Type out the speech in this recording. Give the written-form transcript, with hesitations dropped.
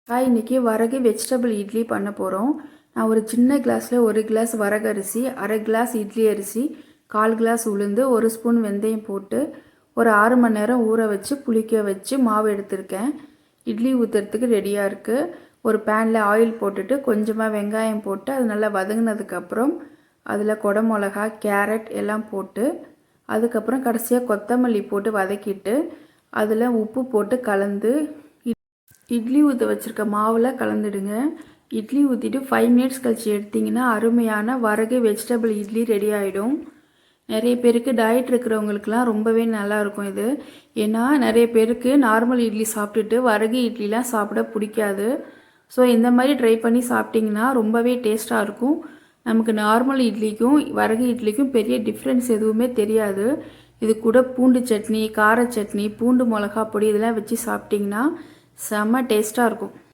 இன்றைக்கி வரகு வெஜிடபிள் இட்லி பண்ண போகிறோம். நான் ஒரு சின்ன கிளாஸில் 1 கிளாஸ் வரகு அரிசி, அரை கிளாஸ் இட்லி அரிசி, 1/4 கிளாஸ் உளுந்து, 1 ஸ்பூன் வெந்தயம் போட்டு ஒரு 6 மணி நேரம் ஊற வச்சு புளிக்க வச்சு மாவு எடுத்திருக்கேன். இட்லி ஊற்றுறதுக்கு ரெடியாக இருக்குது. ஒரு பேனில் ஆயில் போட்டுட்டு கொஞ்சமாக வெங்காயம் போட்டு அது நல்லா வதங்கினதுக்கப்புறம் அதில் குடை மிளகா, கேரட் எல்லாம் போட்டு அதுக்கப்புறம் கடைசியாக கொத்தமல்லி போட்டு வதக்கிட்டு அதில் உப்பு போட்டு கலந்து இட்லி ஊற்ற வச்சுருக்க மாவில் கலந்துடுங்க. இட்லி ஊற்றிட்டு 5 மினிட்ஸ் கழிச்சு எடுத்திங்கன்னா அருமையான வரகு வெஜிடபிள் இட்லி ரெடி ஆகிடும். நிறைய பேருக்கு டயட் இருக்கிறவங்களுக்குலாம் ரொம்பவே நல்லாயிருக்கும் இது. ஏன்னா நிறைய பேருக்கு நார்மல் இட்லி சாப்பிட்டுட்டு வரகு இட்லிலாம் சாப்பிட பிடிக்காது. ஸோ இந்த மாதிரி ட்ரை பண்ணி சாப்பிட்டிங்கன்னா ரொம்பவே டேஸ்ட்டாக இருக்கும். நமக்கு நார்மல் இட்லிக்கும் வரகு இட்லிக்கும் பெரிய டிஃப்ரென்ஸ் எதுவுமே தெரியாது. இது கூட பூண்டு சட்னி, கார சட்னி, பூண்டு மிளகா பொடி இதெல்லாம் வச்சு சாப்பிட்டிங்கன்னா செம்ம டேஸ்ட்டாக இருக்கும்.